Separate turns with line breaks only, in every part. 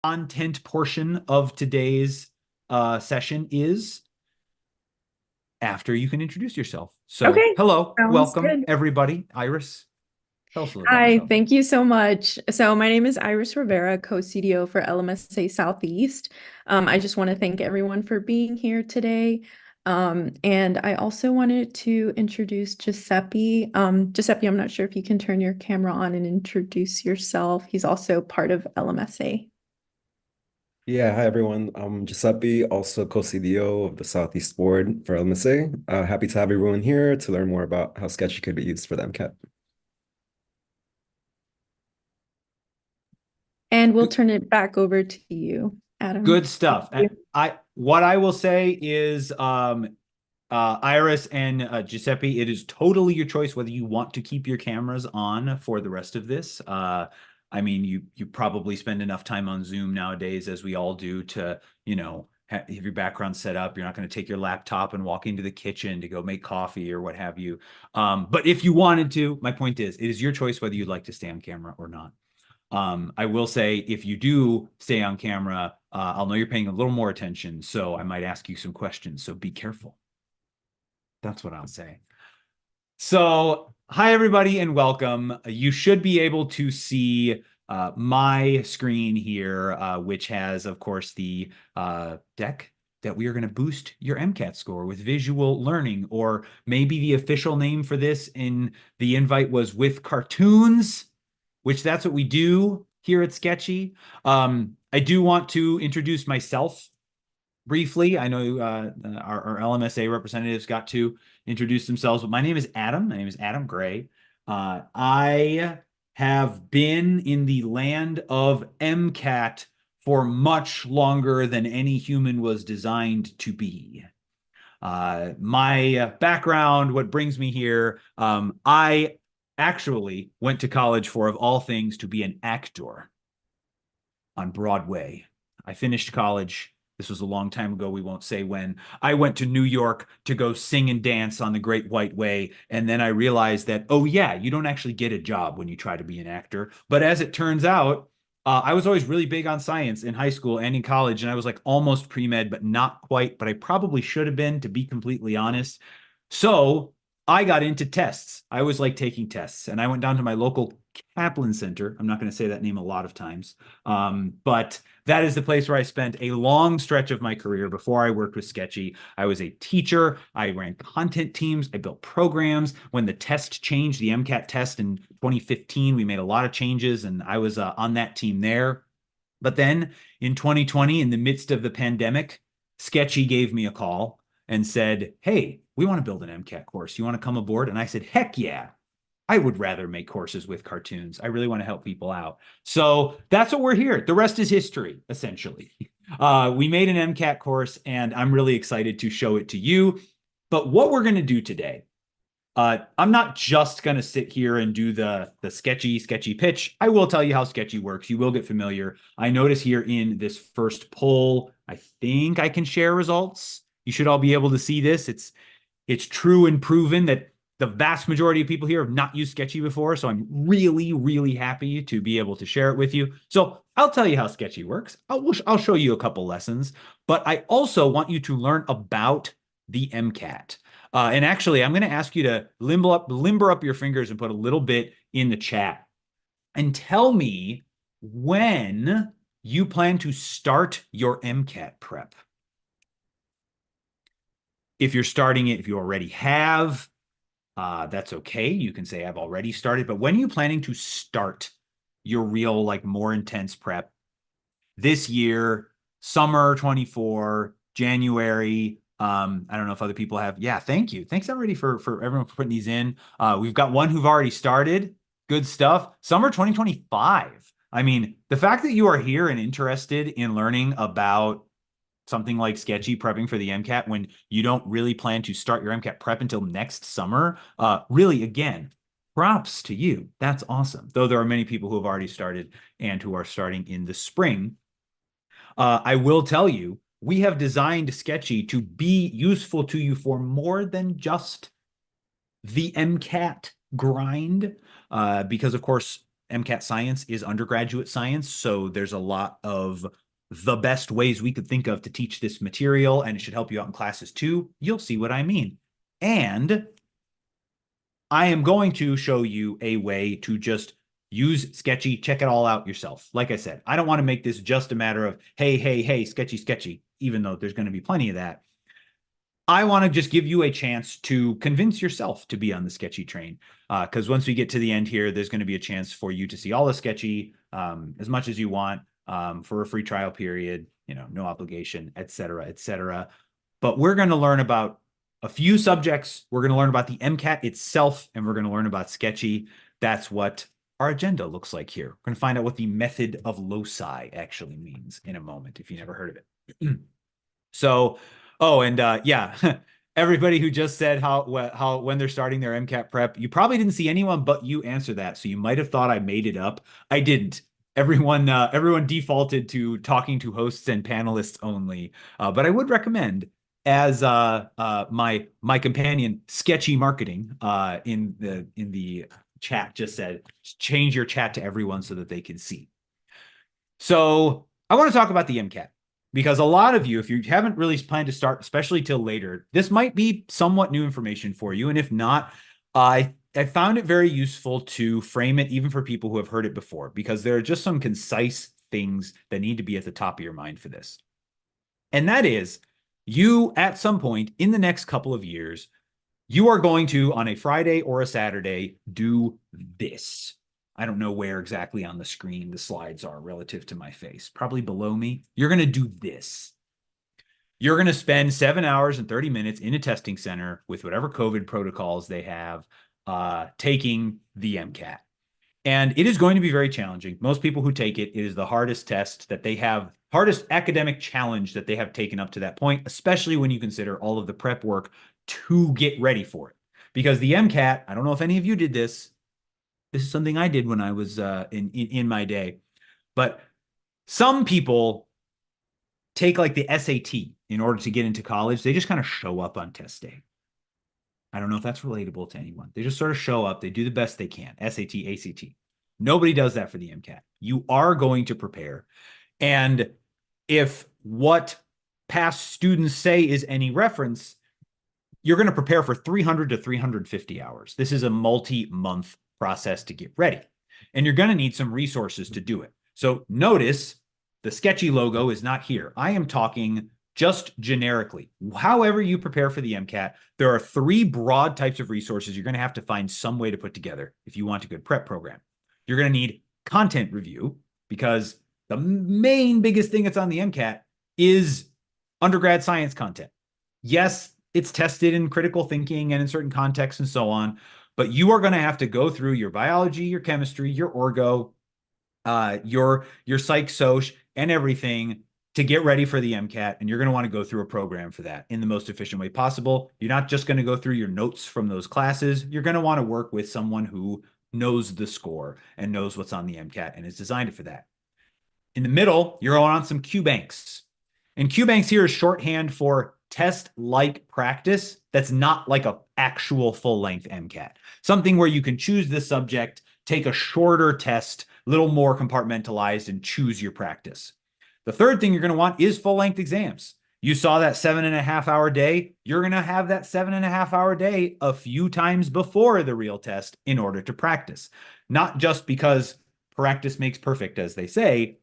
content portion of today's session is after you can introduce yourself. So,
Okay,
hello,
sounds
welcome
good.
everybody. Iris, tell us a little about
Hi,
yourself.
thank you so much. So my name is Iris Rivera, co-CDO for LMSA Southeast. I just want to thank everyone for being here today. And I also wanted to introduce Giuseppe. Giuseppe, I'm not sure if you can turn your camera on and introduce yourself. He's also part of LMSA.
Yeah, hi everyone. I'm Giuseppe, also co-CDO of the Southeast Board for LMSA. Happy to have everyone here to learn more about how Sketchy could be used for the MCAT.
And we'll turn it back over to you,
Good
Adam. Thank
stuff.
you.
What I will say is Iris and Giuseppe, it is totally your choice whether you want to keep your cameras on for the rest of this. I mean, you probably spend enough time on Zoom nowadays, as we all do, to, have your background set up. You're not going to take your laptop and walk into the kitchen to go make coffee or what have you. But if you wanted to, my point is, it is your choice whether you'd like to stay on camera or not. I will say if you do stay on camera, I'll know you're paying a little more attention, so I might ask you some questions, so be careful. That's what I'll say. So, hi everybody and welcome. You should be able to see my screen here, which has, of course, the deck that we are going to boost your MCAT score with visual learning, or maybe the official name for this in the invite was with cartoons, which that's what we do here at Sketchy. I do want to introduce myself briefly. I know our LMSA representatives got to introduce themselves, but my name is Adam. My name is Adam Gray. I have been in the land of MCAT for much longer than any human was designed to be. My background, what brings me here, I actually went to college for, of all things, to be an actor on Broadway. I finished college. This was a long time ago. We won't say when. I went to New York to go sing and dance on the Great White Way. And then I realized that, oh, yeah, you don't actually get a job when you try to be an actor. But as it turns out, I was always really big on science in high school and in college. And I was like almost pre-med, but not quite. But I probably should have been, to be completely honest. So I got into tests. I was like taking tests. And I went down to my local Kaplan Center. I'm not going to say that name a lot of times. But that is the place where I spent a long stretch of my career before I worked with Sketchy. I was a teacher. I ran content teams. I built programs. When the test changed, the MCAT test in 2015, we made a lot of changes, and I was on that team there. But then in 2020, in the midst of the pandemic, Sketchy gave me a call and said, "Hey, we want to build an MCAT course. You want to come aboard?" And I said, "Heck yeah. I would rather make courses with cartoons. I really want to help people out." So that's what we're here. The rest is history, essentially. We made an MCAT course, and I'm really excited to show it to you. But what we're going to do today, I'm not just going to sit here and do the sketchy pitch. I will tell you how Sketchy works. You will get familiar. I notice here in this first poll, I think I can share results. You should all be able to see this. It's true and proven that the vast majority of people here have not used Sketchy before, so I'm really, really happy to be able to share it with you. So I'll tell you how Sketchy works. I'll show you a couple lessons, but I also want you to learn about the MCAT. And actually, I'm going to ask you to limber up your fingers and put a little bit in the chat and tell me when you plan to start your MCAT prep. If you're starting it, if you already have, that's okay. You can say I've already started, but when are you planning to start your real, like, more intense prep? This year, summer 24, January. I don't know if other people have. Yeah, thank you. Thanks already for everyone for putting these in. We've got one who've already started. Good stuff. Summer 2025. I mean, the fact that you are here and interested in learning about something like Sketchy prepping for the MCAT when you don't really plan to start your MCAT prep until next summer, really, again, props to you. That's awesome. Though there are many people who have already started and who are starting in the spring. I will tell you, we have designed Sketchy to be useful to you for more than just the MCAT grind, because, of course, MCAT science is undergraduate science, so there's a lot of the best ways we could think of to teach this material, and it should help you out in classes too. You'll see what I mean. And I am going to show you a way to just use Sketchy, check it all out yourself. Like I said, I don't want to make this just a matter of, hey, Sketchy, Sketchy, even though there's going to be plenty of that. I want to just give you a chance to convince yourself to be on the Sketchy train. Because once we get to the end here, there's going to be a chance for you to see all the Sketchy as much as you want for a free trial period, no obligation, et cetera, et cetera. But we're going to learn about a few subjects. We're going to learn about the MCAT itself, and we're going to learn about Sketchy. That's what our agenda looks like here. We're going to find out what the method of loci actually means in a moment, if you never heard of it. So, yeah, everybody who just said how when they're starting their MCAT prep, you probably didn't see anyone but you answer that. So you might have thought I made it up. I didn't. Everyone defaulted to talking to hosts and panelists only. But I would recommend, as my companion Sketchy Marketing in the chat just said, change your chat to everyone so that they can see. So I want to talk about the MCAT, because a lot of you, if you haven't really planned to start, especially till later, this might be somewhat new information for you. And if not, I found it very useful to frame it even for people who have heard it before, because there are just some concise things that need to be at the top of your mind for this. And that is, you at some point in the next couple of years, you are going to, on a Friday or a Saturday, do this. I don't know where exactly on the screen the slides are relative to my face, probably below me. You're going to do this. You're going to spend 7 hours and 30 minutes in a testing center with whatever COVID protocols they have, taking the MCAT. And it is going to be very challenging. Most people who take it, it is the hardest test that they have, hardest academic challenge that they have taken up to that point, especially when you consider all of the prep work to get ready for it. Because the MCAT, I don't know if any of you did this. This is something I did when I was in my day. But some people take like the SAT in order to get into college. They just kind of show up on test day. I don't know if that's relatable to anyone. They just sort of show up. They do the best they can. SAT, ACT. Nobody does that for the MCAT. You are going to prepare. And if what past students say is any reference, you're going to prepare for 300 to 350 hours. This is a multi-month process to get ready. And you're going to need some resources to do it. So notice the Sketchy logo is not here. I am talking just generically. However you prepare for the MCAT, there are 3 broad types of resources you're going to have to find some way to put together if you want a good prep program. You're going to need content review, because the main biggest thing that's on the MCAT is undergrad science content. Yes, it's tested in critical thinking and in certain contexts and so on, but you are going to have to go through your biology, your chemistry, your orgo, your psych soc and everything to get ready for the MCAT. And you're going to want to go through a program for that in the most efficient way possible. You're not just going to go through your notes from those classes. You're going to want to work with someone who knows the score and knows what's on the MCAT and is designed for that. In the middle, you're going on some QBanks. And QBanks here is shorthand for test-like practice that's not like an actual full-length MCAT. Something where you can choose the subject, take a shorter test, a little more compartmentalized, and choose your practice. The third thing you're going to want is full-length exams. You saw that 7.5-hour day. You're going to have that 7.5-hour day a few times before the real test in order to practice. Not just because practice makes perfect, as they say,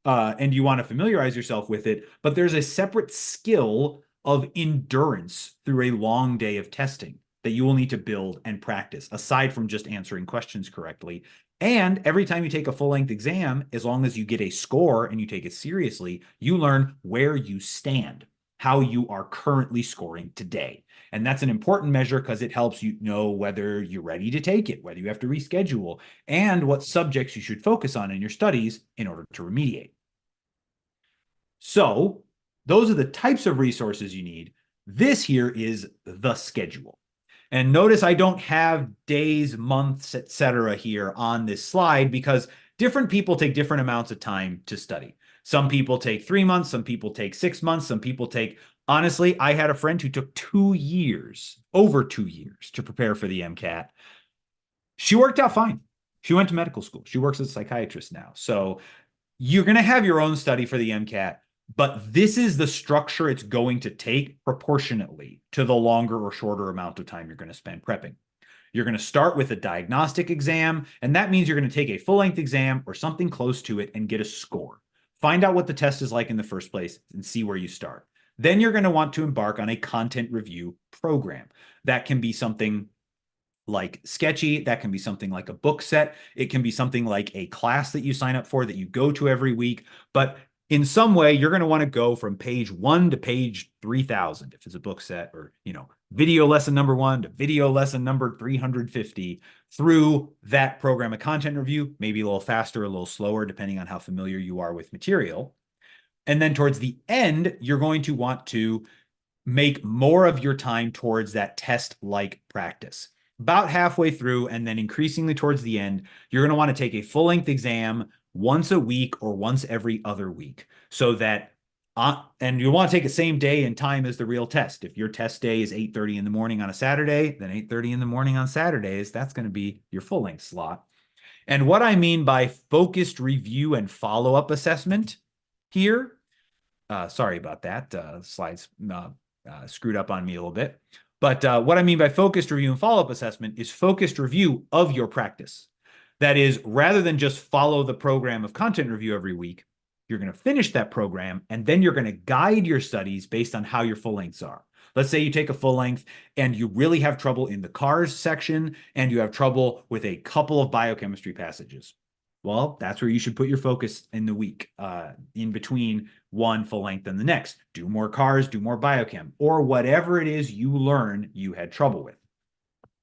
and you want to familiarize yourself with it, but there's a separate skill of endurance through a long day of testing that you will need to build and practice, aside from just answering questions correctly. And every time you take a full-length exam, as long as you get a score and you take it seriously, you learn where you stand, how you are currently scoring today. And that's an important measure because it helps you know whether you're ready to take it, whether you have to reschedule, and what subjects you should focus on in your studies in order to remediate. So those are the types of resources you need. This here is the schedule. And notice I don't have days, months, etc. here on this slide, because different people take different amounts of time to study. Some people take 3 months, some people take 6 months, some people take, honestly, I had a friend who took 2 years, over 2 years to prepare for the MCAT. She worked out fine. She went to medical school. She works as a psychiatrist now. So you're going to have your own study for the MCAT, but this is the structure it's going to take proportionately to the longer or shorter amount of time you're going to spend prepping. You're going to start with a diagnostic exam, and that means you're going to take a full-length exam or something close to it and get a score. Find out what the test is like in the first place and see where you start. Then you're going to want to embark on a content review program. That can be something like Sketchy, that can be something like a book set. It can be something like a class that you sign up for that you go to every week. But in some way, you're going to want to go from page 1 to page 3,000 if it's a book set, or, video lesson number 1 to video lesson number 350 through that program of content review, maybe a little faster, a little slower, depending on how familiar you are with material. And then towards the end, you're going to want to make more of your time towards that test-like practice. About halfway through, and then increasingly towards the end, you're going to want to take a full-length exam once a week or once every other week, so that and you want to take the same day and time as the real test. If your test day is 8:30 in the morning on a Saturday, then 8:30 in the morning on Saturdays, that's going to be your full-length slot. And what I mean by focused review and follow-up assessment here, sorry about that, slides screwed up on me a little bit. But what I mean by focused review and follow-up assessment is focused review of your practice. That is, rather than just follow the program of content review every week, you're going to finish that program, and then you're going to guide your studies based on how your full lengths are. Let's say you take a full length and you really have trouble in the cars section, and you have trouble with a couple of biochemistry passages. Well, that's where you should put your focus in the week, in between one full length and the next. Do more cars, do more biochem, or whatever it is you learn you had trouble with.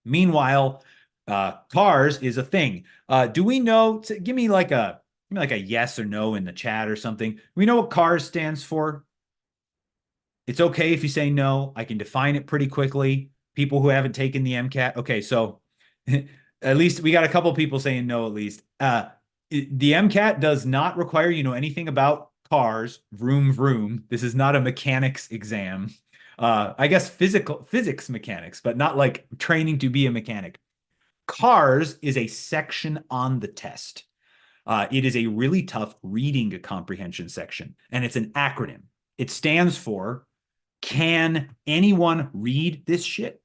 Meanwhile, cars is a thing. Do we know? Give me like a yes or no in the chat or something. We know what cars stands for. It's okay if you say no. I can define it pretty quickly. People who haven't taken the MCAT. Okay, so at least we got a couple people saying no at least. The MCAT does not require you know anything about cars, vroom, vroom. This is not a mechanics exam. I guess physics mechanics, but not like training to be a mechanic. Cars is a section on the test. It is a really tough reading comprehension section, and it's an acronym. It stands for, can anyone read this shit?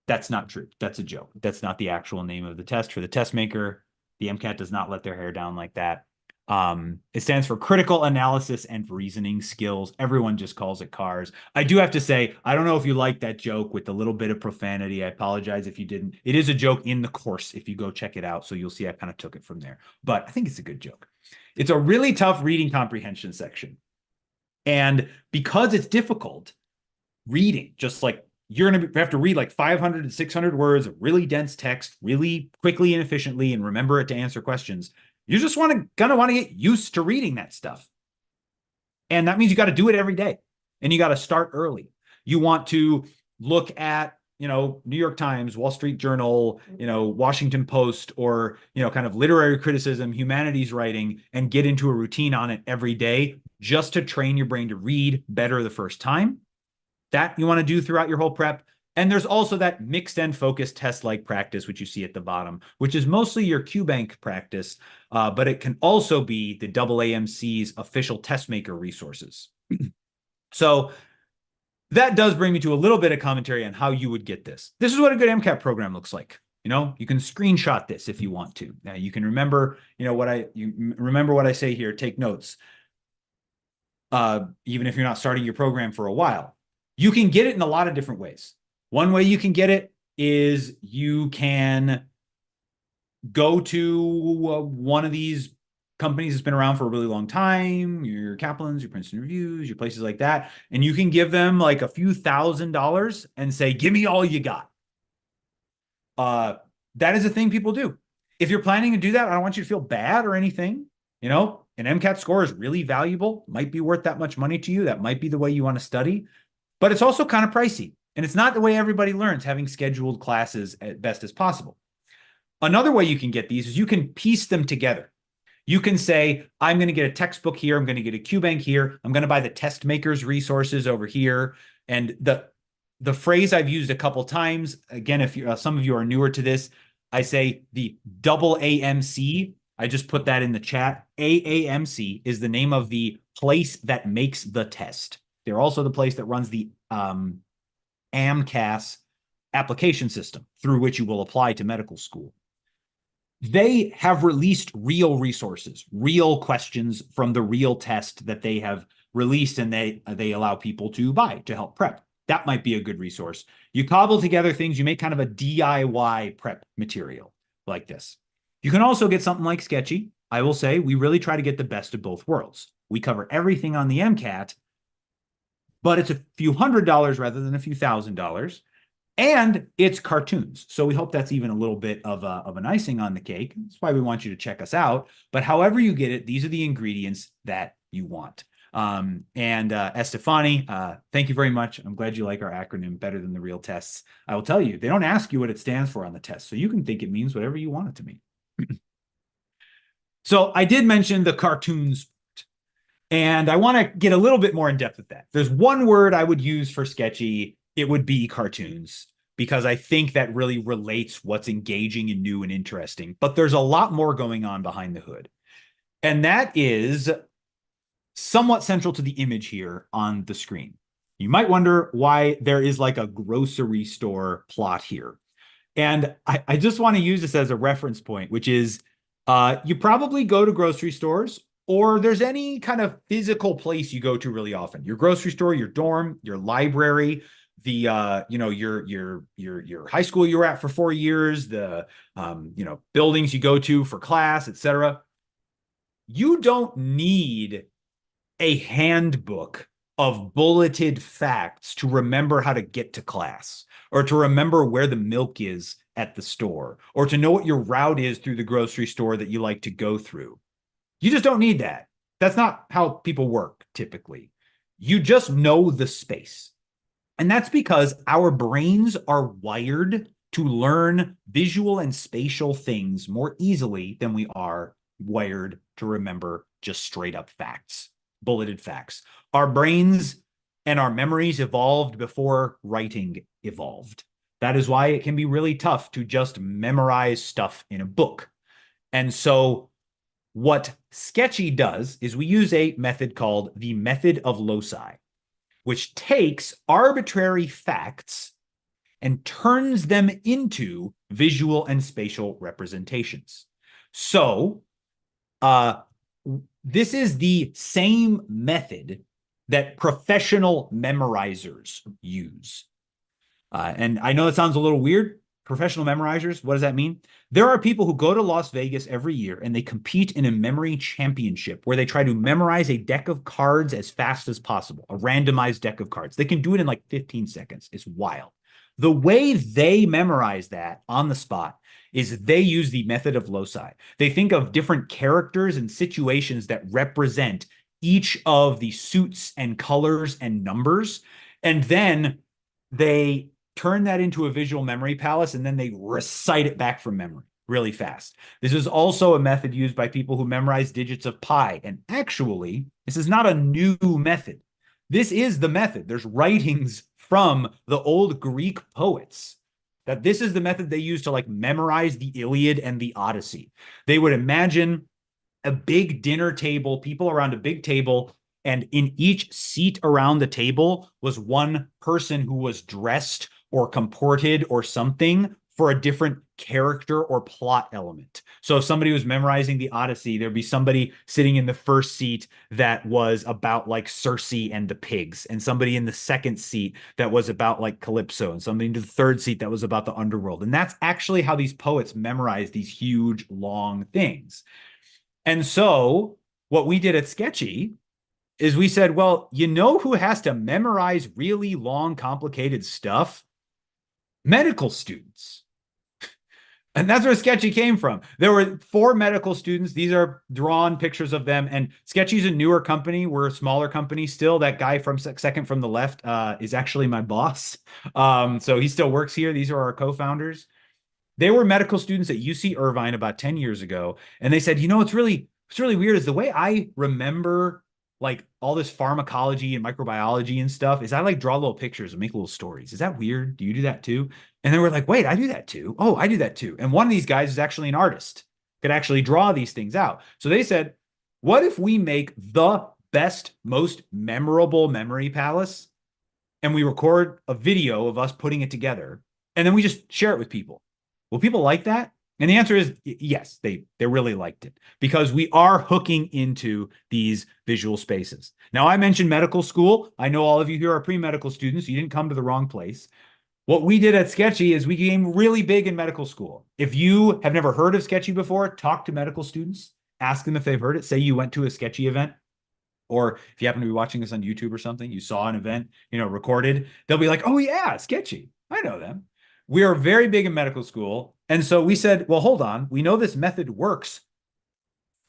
That's not true. That's a joke. That's not the actual name of the test for the test maker. The MCAT does not let their hair down like that. It stands for critical analysis and reasoning skills. Everyone just calls it CARS. I do have to say, I don't know if you like that joke with a little bit of profanity. I apologize if you didn't. It is a joke in the course if you go check it out. So you'll see I kind of took it from there. But I think it's a good joke. It's a really tough reading comprehension section. And because it's difficult, reading, just like you're going to have to read like 500 to 600 words of really dense text really quickly and efficiently and remember it to answer questions. You just gonna want to get used to reading that stuff. And that means you got to do it every day, and you got to start early. You want to look at, New York Times, Wall Street Journal, Washington Post, or, kind of literary criticism, humanities writing, and get into a routine on it every day just to train your brain to read better the first time. That you want to do throughout your whole prep. And there's also that mixed and focused test-like practice, which you see at the bottom, which is mostly your QBank practice, but it can also be the AAMC's official test maker resources. So that does bring me to a little bit of commentary on how you would get this. This is what a good MCAT program looks like. You can screenshot this if you want to. Now you can remember, remember what I say here, take notes. Even if you're not starting your program for a while, you can get it in a lot of different ways. One way you can get it is you can go to one of these companies that's been around for a really long time, your Kaplan's, your Princeton Reviews, your places like that, and you can give them like a few $1,000s and say, give me all you got. That is a thing people do. If you're planning to do that, I don't want you to feel bad or anything. An MCAT score is really valuable, might be worth that much money to you. That might be the way you want to study, but it's also kind of pricey. And it's not the way everybody learns, having scheduled classes as best as possible. Another way you can get these is you can piece them together. You can say, I'm going to get a textbook here. I'm going to get a QBank here. I'm going to buy the test makers resources over here. And the phrase I've used a couple times, again, if some of you are newer to this, I say the double AMC. I just put that in the chat. AAMC is the name of the place that makes the test. They're also the place that runs the AMCAS application system through which you will apply to medical school. They have released real resources, real questions from the real test that they have released, and they allow people to buy to help prep. That might be a good resource. You cobble together things, you make kind of a DIY prep material like this. You can also get something like Sketchy. I will say we really try to get the best of both worlds. We cover everything on the MCAT, but it's a few $100s rather than a few $1,000s. And it's cartoons. So we hope that's even a little bit of an icing on the cake. That's why we want you to check us out. But however you get it, these are the ingredients that you want. Estefani, thank you very much. I'm glad you like our acronym better than the real tests. I will tell you, they don't ask you what it stands for on the test. So you can think it means whatever you want it to mean. So I did mention the cartoons. And I want to get a little bit more in depth with that. There's one word I would use for Sketchy. It would be cartoons, because I think that really relates what's engaging and new and interesting. But there's a lot more going on behind the hood. And that is somewhat central to the image here on the screen. You might wonder why there is like a grocery store plot here. And I just want to use this as a reference point, which is you probably go to grocery stores, or there's any kind of physical place you go to really often. Your grocery store, your dorm, your library, the your high school you were at for 4 years, the buildings you go to for class, etc. You don't need a handbook of bulleted facts to remember how to get to class, or to remember where the milk is at the store, or to know what your route is through the grocery store that you like to go through. You just don't need that. That's not how people work typically. You just know the space. And that's because our brains are wired to learn visual and spatial things more easily than we are wired to remember just straight up facts, bulleted facts. Our brains and our memories evolved before writing evolved. That is why it can be really tough to just memorize stuff in a book. And so what Sketchy does is we use a method called the method of loci, which takes arbitrary facts and turns them into visual and spatial representations. So this is the same method that professional memorizers use. And I know it sounds a little weird. Professional memorizers, what does that mean? There are people who go to Las Vegas every year and they compete in a memory championship where they try to memorize a deck of cards as fast as possible, a randomized deck of cards. They can do it in like 15 seconds. It's wild. The way they memorize that on the spot is they use the method of loci. They think of different characters and situations that represent each of the suits and colors and numbers, and then they turn that into a visual memory palace, and then they recite it back from memory really fast. This is also a method used by people who memorize digits of pi. And actually, this is not a new method. This is the method. There's writings from the old Greek poets that this is the method they used to like memorize the Iliad and the Odyssey. They would imagine a big dinner table, people around a big table, and in each seat around the table was one person who was dressed or comported or something for a different character or plot element. So if somebody was memorizing the Odyssey, there'd be somebody sitting in the first seat that was about like Circe and the pigs, and somebody in the second seat that was about like Calypso, and somebody in the third seat that was about the underworld. And that's actually how these poets memorize these huge, long things. And so what we did at Sketchy is we said, well, you know who has to memorize really long, complicated stuff? Medical students. And that's where Sketchy came from. There were 4 medical students. These are drawn pictures of them. And Sketchy's a newer company. We're a smaller company still. That guy from second from the left is actually my boss. So he still works here. These are our co-founders. They were medical students at UC Irvine about 10 years ago. And they said, you know, what's really weird is the way I remember like all this pharmacology and microbiology and stuff is I like draw little pictures and make little stories. Is that weird? Do you do that too? And then we're like, wait, I do that too. Oh, I do that too. And one of these guys is actually an artist, could actually draw these things out. So they said, what if we make the best, most memorable memory palace and we record a video of us putting it together and then we just share it with people? Will people like that? And the answer is yes, they really liked it because we are hooking into these visual spaces. Now, I mentioned medical school. I know all of you here are pre-medical students. So you didn't come to the wrong place. What we did at Sketchy is we became really big in medical school. If you have never heard of Sketchy before, talk to medical students, ask them if they've heard it. Say you went to a Sketchy event, or if you happen to be watching this on YouTube or something, you saw an event, recorded, they'll be like, oh yeah, Sketchy. I know them. We are very big in medical school. And so we said, well, hold on. We know this method works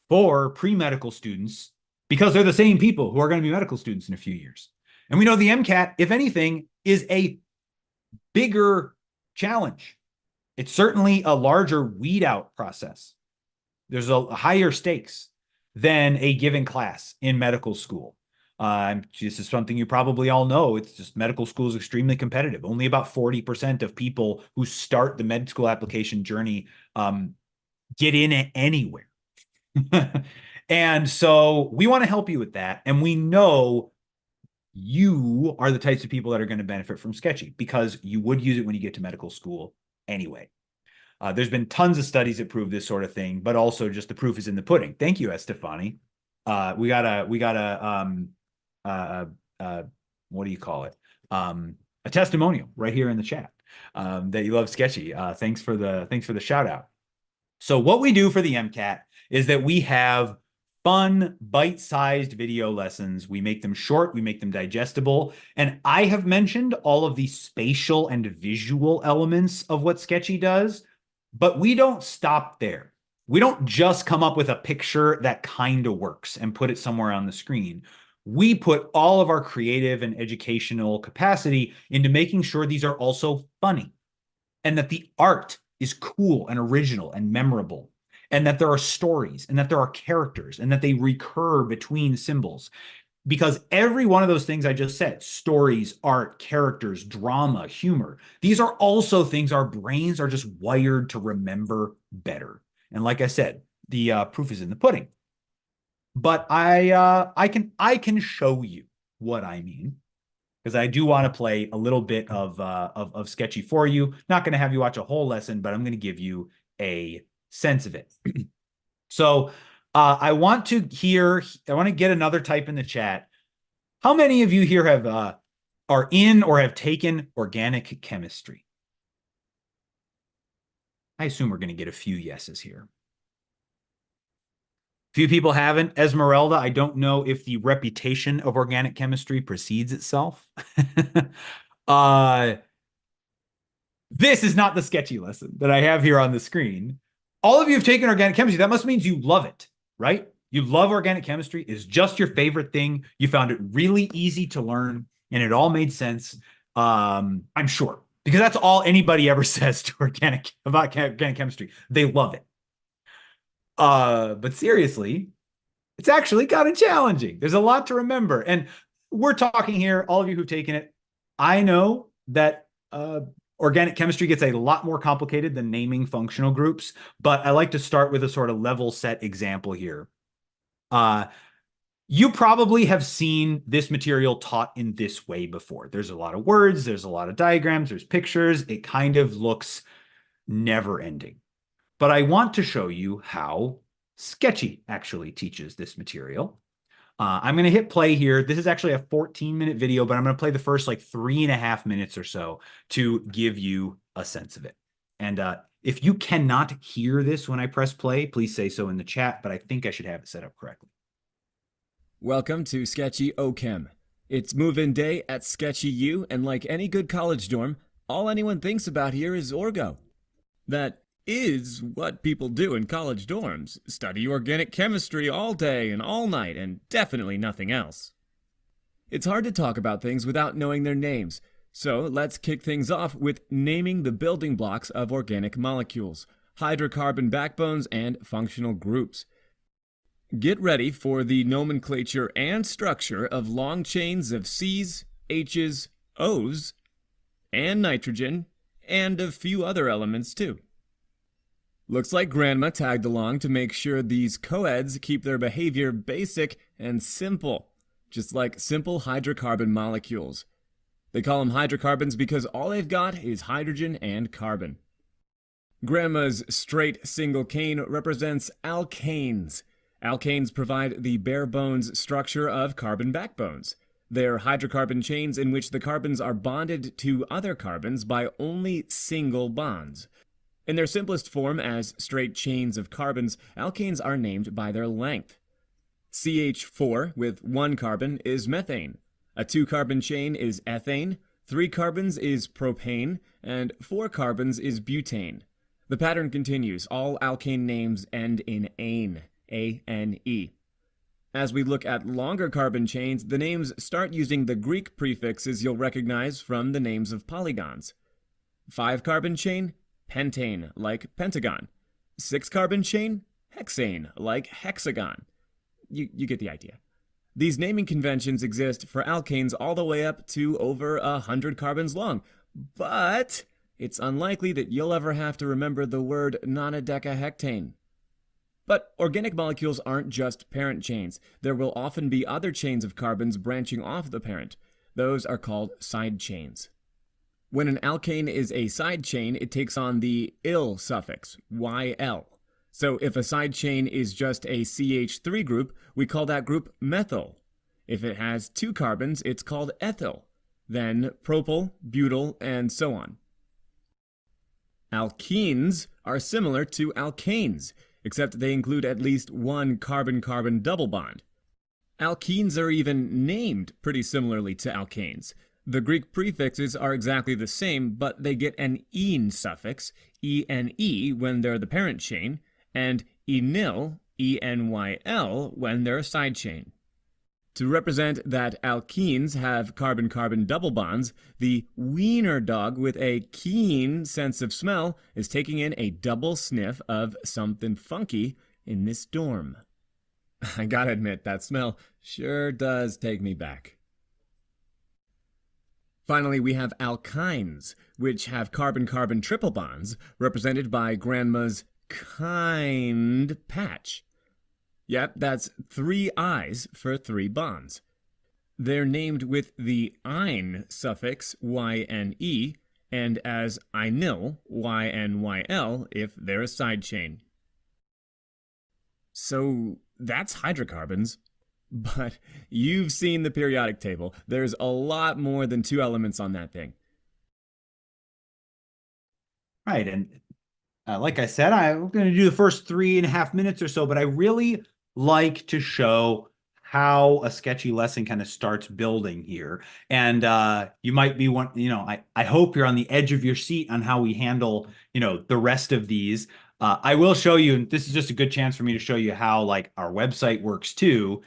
for pre-medical students because they're the same people who are going to be medical students in a few years. And we know the MCAT, if anything, is a bigger challenge. It's certainly a larger weed out process. There's a higher stakes than a given class in medical school. This is something you probably all know. It's just medical school is extremely competitive. Only about 40% of people who start the med school application journey get in it anywhere. And so we want to help you with that. And we know you are the types of people that are going to benefit from Sketchy because you would use it when you get to medical school anyway. There's been tons of studies that prove this sort of thing, but also just the proof is in the pudding. Thank you, Estefani. We got a what do you call it? A testimonial right here in the chat that you love Sketchy. Thanks for the shout out. So what we do for the MCAT is that we have fun, bite-sized video lessons. We make them short, we make them digestible. And I have mentioned all of the spatial and visual elements of what Sketchy does, but we don't stop there. We don't just come up with a picture that kind of works and put it somewhere on the screen. We put all of our creative and educational capacity into making sure these are also funny and that the art is cool and original and memorable, and that there are stories and that there are characters and that they recur between symbols. Because every one of those things I just said, stories, art, characters, drama, humor, these are also things our brains are just wired to remember better. And like I said, the proof is in the pudding. But I can show you what I mean, because I do want to play a little bit of Sketchy for you. Not going to have you watch a whole lesson, but I'm going to give you a sense of it. So I want to get another type in the chat. How many of you here are in or have taken organic chemistry? I assume we're going to get a few yeses here. Few people haven't. Esmeralda, I don't know if the reputation of organic chemistry precedes itself. This is not the Sketchy lesson that I have here on the screen. All of you have taken organic chemistry. That must mean you love it, right? You love organic chemistry. It's just your favorite thing. You found it really easy to learn, and it all made sense. I'm sure, because that's all anybody ever says to organic chemistry. They love it. But seriously, it's actually kind of challenging. There's a lot to remember. And we're talking here, all of you who've taken it, I know that organic chemistry gets a lot more complicated than naming functional groups, but I like to start with a sort of level set example here. You probably have seen this material taught in this way before. There's a lot of words, there's a lot of diagrams, there's pictures. It kind of looks never ending. But I want to show you how Sketchy actually teaches this material. I'm going to hit play here. This is actually a 14-minute video, but I'm going to play the first like 3.5 minutes or so to give you a sense of it. And if you cannot hear this when I press play, please say so in the chat, but I think I should have it set up correctly.
Welcome to Sketchy OChem. It's move-in day at Sketchy U, and like any good college dorm, all anyone thinks about here is Orgo. That is what people do in college dorms. Study organic chemistry all day and all night, and definitely nothing else. It's hard to talk about things without knowing their names, so let's kick things off with naming the building blocks of organic molecules, hydrocarbon backbones, and functional groups. Get ready for the nomenclature and structure of long chains of C's, H's, O's, and nitrogen, and a few other elements too. Looks like Grandma tagged along to make sure these coeds keep their behavior basic and simple, just like simple hydrocarbon molecules. They call them hydrocarbons because all they've got is hydrogen and carbon. Grandma's straight single cane represents alkanes. Alkanes provide the bare bones structure of carbon backbones. They're hydrocarbon chains in which the carbons are bonded to other carbons by only single bonds. In their simplest form, as straight chains of carbons, alkanes are named by their length. CH4 with one carbon is methane. A two-carbon chain is ethane, 3 carbons is propane, and 4 carbons is butane. The pattern continues. All alkane names end in ane, A-N-E. As we look at longer carbon chains, the names start using the Greek prefixes you'll recognize from the names of polygons. 5-carbon chain, pentane, like pentagon. 6-carbon chain, hexane, like hexagon. You get the idea. These naming conventions exist for alkanes all the way up to over 100 carbons long, but it's unlikely that you'll ever have to remember the word nonadecahectane. But organic molecules aren't just parent chains. There will often be other chains of carbons branching off the parent. Those are called side chains. When an alkane is a side chain, it takes on the -il suffix, YL. So if a side chain is just a CH3 group, we call that group methyl. If it has 2 carbons, it's called ethyl, then propyl, butyl, and so on. Alkenes are similar to alkanes, except they include at least one carbon-carbon double bond. Alkenes are even named pretty similarly to alkanes. The Greek prefixes are exactly the same, but they get an -ene suffix, E-N-E, when they're the parent chain, and enyl, E-N-Y-L, when they're a side chain. To represent that alkenes have carbon-carbon double bonds, the wiener dog with a keen sense of smell is taking in a double sniff of something funky in this dorm. I gotta admit, that smell sure does take me back. Finally, we have alkynes, which have carbon-carbon triple bonds, represented by Grandma's kind patch. Yep, that's 3 I's for 3 bonds. They're named with the -ine suffix, Y-N-E, and as enyl, Y-N-Y-L, if they're a side chain. So that's hydrocarbons. But you've seen the periodic table. There's a lot more than 2 elements on that thing.
Right, and like I said, I'm going to do the first 3.5 minutes or so, but I really like to show how a sketchy lesson kind of starts building here. And you might be I hope you're on the edge of your seat on how we handle, the rest of these. I will show you, and this is just a good chance for me to show you how like our website works too.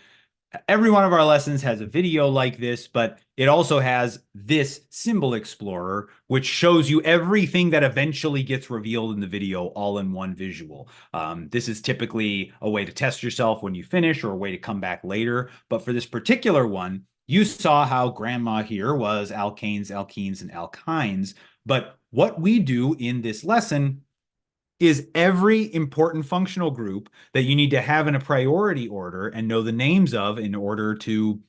Every one of our lessons has a video like this, but it also has this symbol explorer, which shows you everything that eventually gets revealed in the video all in one visual. This is typically a way to test yourself when you finish or a way to come back later. But for this particular one, you saw how Grandma here was alkanes, alkenes, and alkynes. But what we do in this lesson is every important functional group that you need to have in a priority order and know the names of in order to,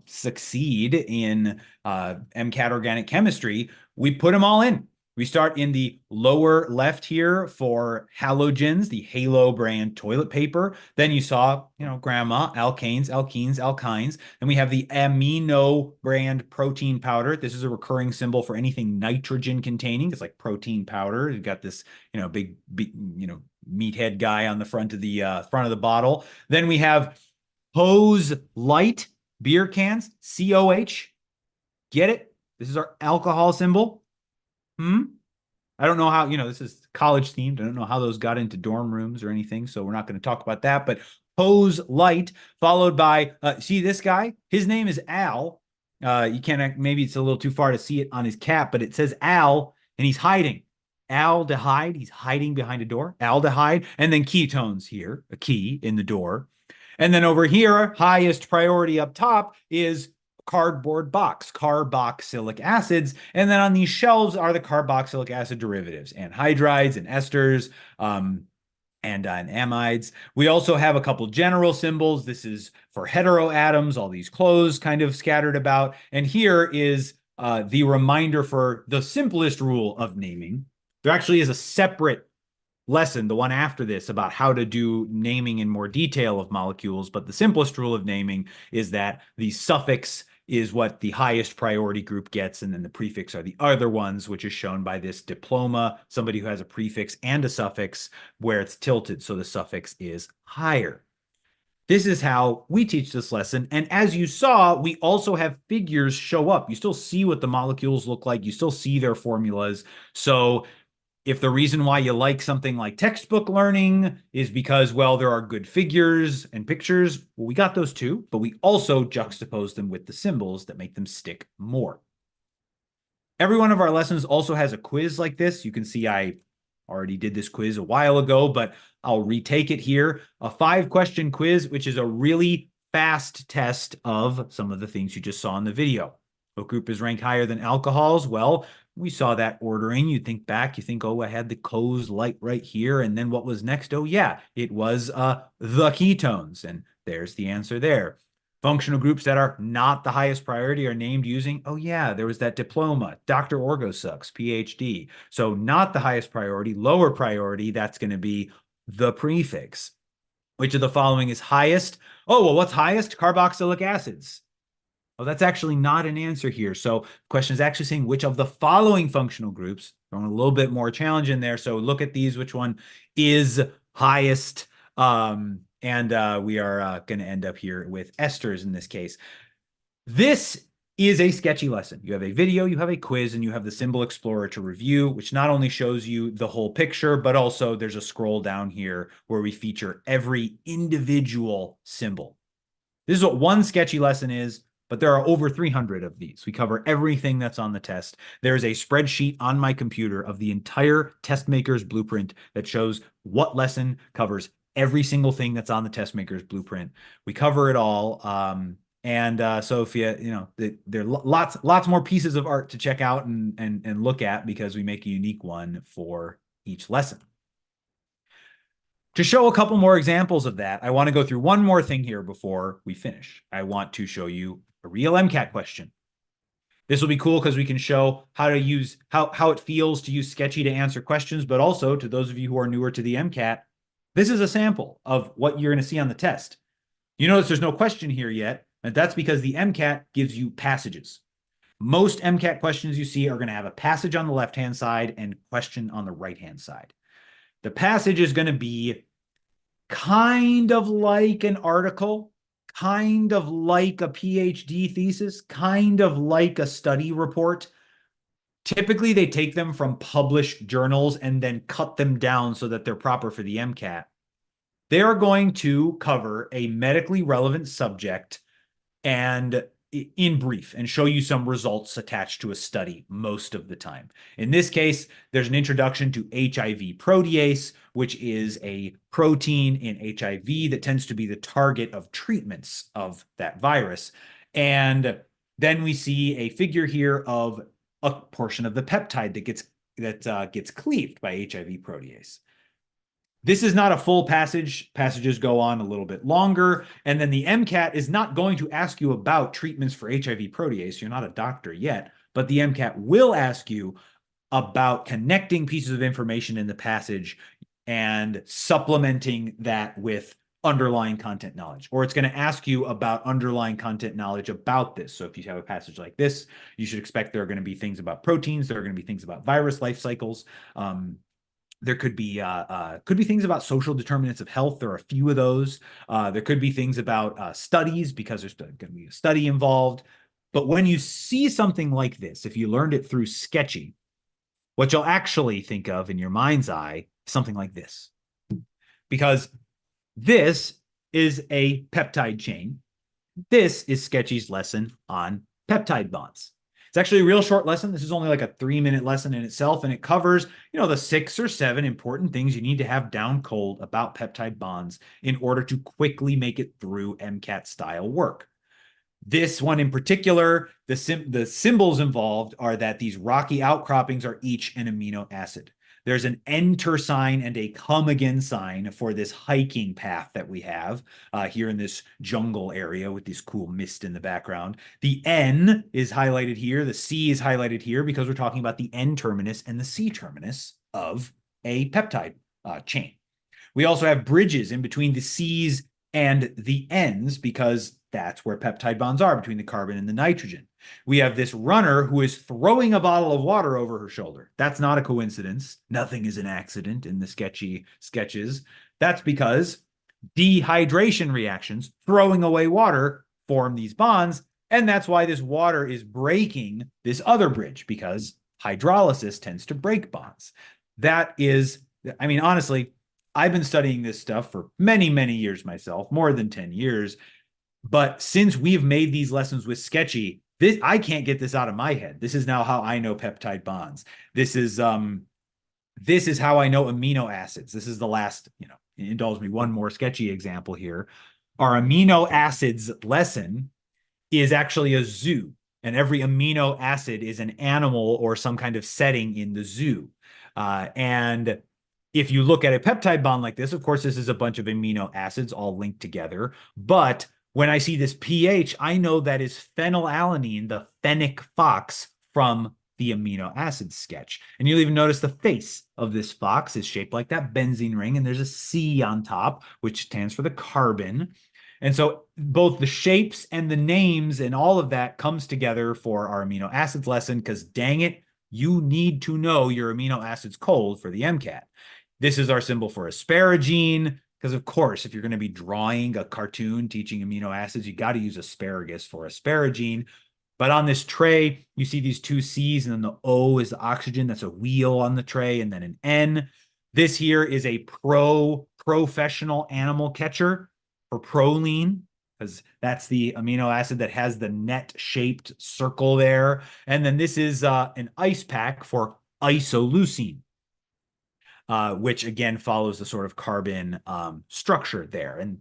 succeed in MCAT organic chemistry. We put them all in. We start in the lower left here for halogens, the Halo brand toilet paper. Then you saw, Grandma, alkanes, alkenes, alkynes. Then we have the amino brand protein powder. This is a recurring symbol for anything nitrogen containing. It's like protein powder. You've got this, big, meathead guy on the front of the bottle. Then we have Hose Light beer cans, COH. Get it? This is our alcohol symbol. I don't know how, this is college themed. I don't know how those got into dorm rooms or anything, so we're not going to talk about that. But Hose Light, followed by, see this guy? His name is Al. You can't, maybe it's a little too far to see it on his cap, but it says Al, and he's hiding. Aldehyde, he's hiding behind a door. Aldehyde, and then ketones here, a key in the door. And then over here, highest priority up top is cardboard box, carboxylic acids. And then on these shelves are the carboxylic acid derivatives, anhydrides and esters, and amides. We also have a couple general symbols. This is for heteroatoms, all these clothes kind of scattered about. And here is the reminder for the simplest rule of naming. There actually is a separate lesson, the one after this, about how to do naming in more detail of molecules. But the simplest rule of naming is that the suffix is what the highest priority group gets, and then the prefix are the other ones, which is shown by this diploma, somebody who has a prefix and a suffix where it's tilted, so the suffix is higher. This is how we teach this lesson. And as you saw, we also have figures show up. You still see what the molecules look like. You still see their formulas. So if the reason why you like something like textbook learning is because, well, there are good figures and pictures, well, we got those too, but we also juxtapose them with the symbols that make them stick more. Every one of our lessons also has a quiz like this. You can see I already did this quiz a while ago, but I'll retake it here. A 5-question quiz, which is a really fast test of some of the things you just saw in the video. What group is ranked higher than alcohols? Well, we saw that ordering. You think back, you think, oh, I had the Co's light right here. And then what was next? Oh, yeah, it was the ketones. And there's the answer there. Functional groups that are not the highest priority are named using, oh, yeah, there was that diploma, Dr. Orgo sucks, PhD. So not the highest priority, lower priority, that's going to be the prefix. Which of the following is highest? Oh, well, what's highest? Carboxylic acids. Oh, that's actually not an answer here. So the question is actually saying which of the following functional groups, throwing a little bit more challenge in there. So look at these, which one is highest? We are going to end up here with esters in this case. This is a sketchy lesson. You have a video, you have a quiz, and you have the symbol explorer to review, which not only shows you the whole picture, but also there's a scroll down here where we feature every individual symbol. This is what one sketchy lesson is, but there are over 300 of these. We cover everything that's on the test. There is a spreadsheet on my computer of the entire test maker's blueprint that shows what lesson covers every single thing that's on the test maker's blueprint. We cover it all. So if there are lots more pieces of art to check out and look at, because we make a unique one for each lesson. To show a couple more examples of that, I want to go through one more thing here before we finish. I want to show you a real MCAT question. This will be cool because we can show how to use how it feels to use Sketchy to answer questions, but also to those of you who are newer to the MCAT, this is a sample of what you're going to see on the test. You notice there's no question here yet, and that's because the MCAT gives you passages. Most MCAT questions you see are going to have a passage on the left-hand side and question on the right-hand side. The passage is going to be kind of like an article, kind of like a PhD thesis, kind of like a study report. Typically, they take them from published journals and then cut them down so that they're proper for the MCAT. They are going to cover a medically relevant subject and in brief and show you some results attached to a study most of the time. In this case, there's an introduction to HIV protease, which is a protein in HIV that tends to be the target of treatments of that virus. And then we see a figure here of a portion of the peptide that gets cleaved by HIV protease. This is not a full passage. Passages go on a little bit longer. And then the MCAT is not going to ask you about treatments for HIV protease. You're not a doctor yet, but the MCAT will ask you about connecting pieces of information in the passage and supplementing that with underlying content knowledge. Or it's going to ask you about underlying content knowledge about this. So if you have a passage like this, you should expect there are going to be things about proteins. There are going to be things about virus life cycles. There could be things about social determinants of health. There are a few of those. There could be things about studies, because there's going to be a study involved. But when you see something like this, if you learned it through Sketchy, what you'll actually think of in your mind's eye is something like this. Because this is a peptide chain. This is Sketchy's lesson on peptide bonds. It's actually a real short lesson. This is only like a 3-minute lesson in itself, and it covers, the 6 or 7 important things you need to have down cold about peptide bonds in order to quickly make it through MCAT style work. This one in particular, the symbols involved are that these rocky outcroppings are each an amino acid. There's an enter sign and a come again sign for this hiking path that we have here in this jungle area with this cool mist in the background. The N is highlighted here. The C is highlighted here because we're talking about the N terminus and the C terminus of a peptide chain. We also have bridges in between the C's and the N's because that's where peptide bonds are between the carbon and the nitrogen. We have this runner who is throwing a bottle of water over her shoulder. That's not a coincidence. Nothing is an accident in the sketchy sketches. That's because dehydration reactions, throwing away water, form these bonds. And that's why this water is breaking this other bridge, because hydrolysis tends to break bonds. That is, I mean, honestly, I've been studying this stuff for many, many years myself, more than 10 years. But since we've made these lessons with Sketchy, I can't get this out of my head. This is now how I know peptide bonds. This is how I know amino acids. This is the last, indulge me one more Sketchy example here. Our amino acids lesson is actually a zoo, and every amino acid is an animal or some kind of setting in the zoo. And if you look at a peptide bond like this, of course, this is a bunch of amino acids all linked together. But when I see this pH, I know that is phenylalanine, the fennec fox from the amino acid sketch. And you'll even notice the face of this fox is shaped like that benzene ring, and there's a C on top, which stands for the carbon. And so both the shapes and the names and all of that comes together for our amino acids lesson, because dang it, you need to know your amino acids cold for the MCAT. This is our symbol for asparagine, because of course, if you're going to be drawing a cartoon teaching amino acids, you got to use asparagus for asparagine. But on this tray, you see these two C's, and then the O is the oxygen. That's a wheel on the tray, and then an N. This here is a professional animal catcher for proline, because that's the amino acid that has the net-shaped circle there. And then this is an ice pack for isoleucine, which again follows the sort of carbon structure there. And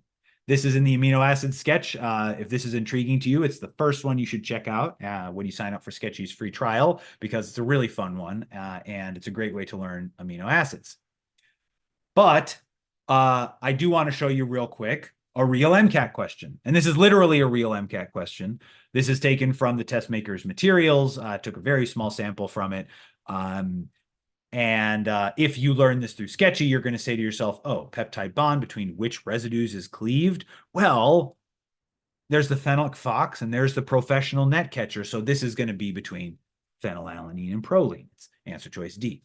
this is in the amino acid sketch. If this is intriguing to you, it's the first one you should check out when you sign up for Sketchy's free trial, because it's a really fun one, and it's a great way to learn amino acids. But I do want to show you real quick a real MCAT question. And this is literally a real MCAT question. This is taken from the test maker's materials. Took a very small sample from it. And if you learn this through Sketchy, you're going to say to yourself, oh, peptide bond between which residues is cleaved? Well, there's the phenolic fox and there's the professional net catcher. So this is going to be between phenylalanine and proline. It's answer choice D.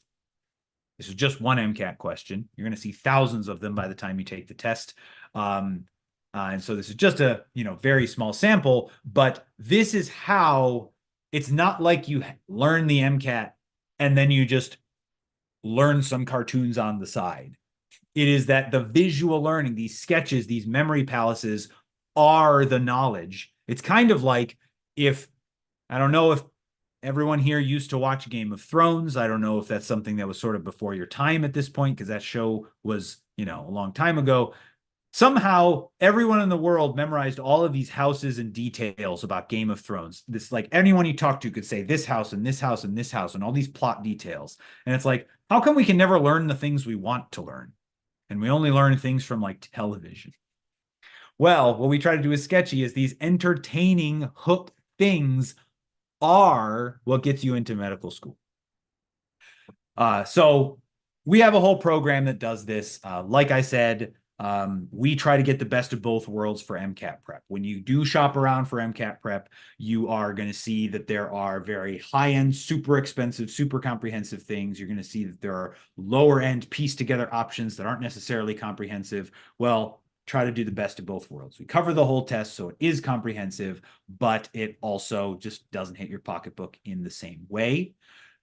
This is just one MCAT question. You're going to see thousands of them by the time you take the test. And so this is just a very small sample, but this is how it's not like you learn the MCAT and then you just learn some cartoons on the side. It is that the visual learning, these sketches, these memory palaces are the knowledge. It's kind of like I don't know if everyone here used to watch Game of Thrones. I don't know if that's something that was sort of before your time at this point, because that show was, a long time ago. Somehow everyone in the world memorized all of these houses and details about Game of Thrones. This, like, anyone you talk to could say this house and this house and this house and all these plot details. And it's like, how come we can never learn the things we want to learn? And we only learn things from like television. Well, what we try to do with Sketchy is these entertaining hook things are what gets you into medical school. So we have a whole program that does this. Like I said, we try to get the best of both worlds for MCAT prep. When you do shop around for MCAT prep, you are going to see that there are very high-end, super expensive, super comprehensive things. You're going to see that there are lower-end piece-together options that aren't necessarily comprehensive. Well, try to do the best of both worlds. We cover the whole test, so it is comprehensive, but it also just doesn't hit your pocketbook in the same way.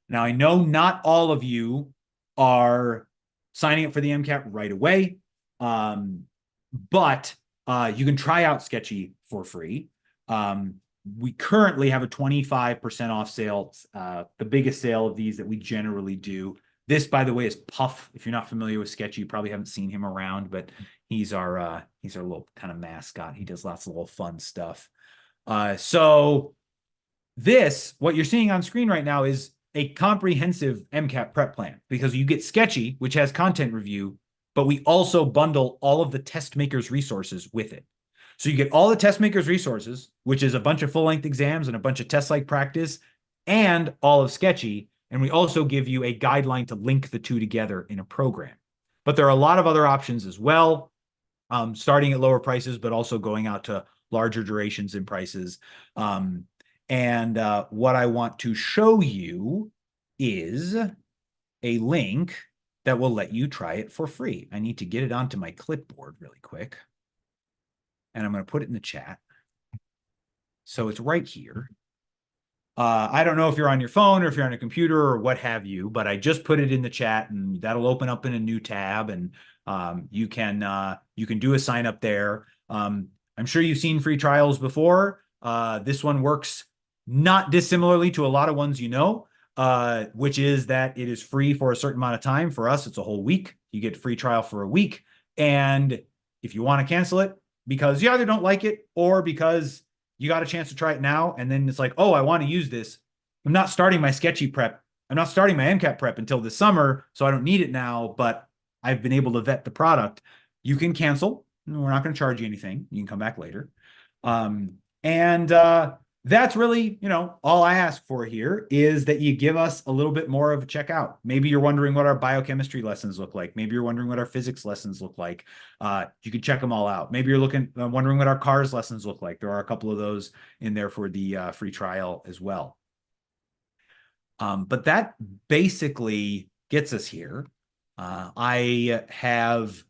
Now, I know not all of you are signing up for the MCAT right away. But you can try out Sketchy for free. We currently have a 25% off sale, the biggest sale of these that we generally do. This, by the way, is Puff. If you're not familiar with Sketchy, you probably haven't seen him around, but he's our little kind of mascot. He does lots of little fun stuff. So what you're seeing on screen right now is a comprehensive MCAT prep plan, because you get Sketchy, which has content review, but we also bundle all of the test makers resources with it. So you get all the test makers resources, which is a bunch of full-length exams and a bunch of test-like practice, and all of Sketchy. And we also give you a guideline to link the two together in a program. But there are a lot of other options as well, starting at lower prices, but also going out to larger durations and prices. And what I want to show you is a link that will let you try it for free. I need to get it onto my clipboard really quick. And I'm going to put it in the chat. So it's right here. I don't know if you're on your phone or if you're on a computer or what have you, but I just put it in the chat, and that'll open up in a new tab, and you can do a sign up there. I'm sure you've seen free trials before. This one works not dissimilarly to a lot of ones, which is that it is free for a certain amount of time. For us, it's a whole week. You get free trial for a week. And if you want to cancel it because you either don't like it or because you got a chance to try it now, and then it's like, oh, I want to use this. I'm not starting my Sketchy prep. I'm not starting my MCAT prep until this summer, so I don't need it now, but I've been able to vet the product. You can cancel. We're not going to charge you anything. You can come back later. That's really, all I ask for here is that you give us a little bit more of a checkout. Maybe you're wondering what our biochemistry lessons look like. Maybe you're wondering what our physics lessons look like. You can check them all out. Maybe you're wondering what our cars lessons look like. There are a couple of those in there for the free trial as well. But that basically gets us here. I have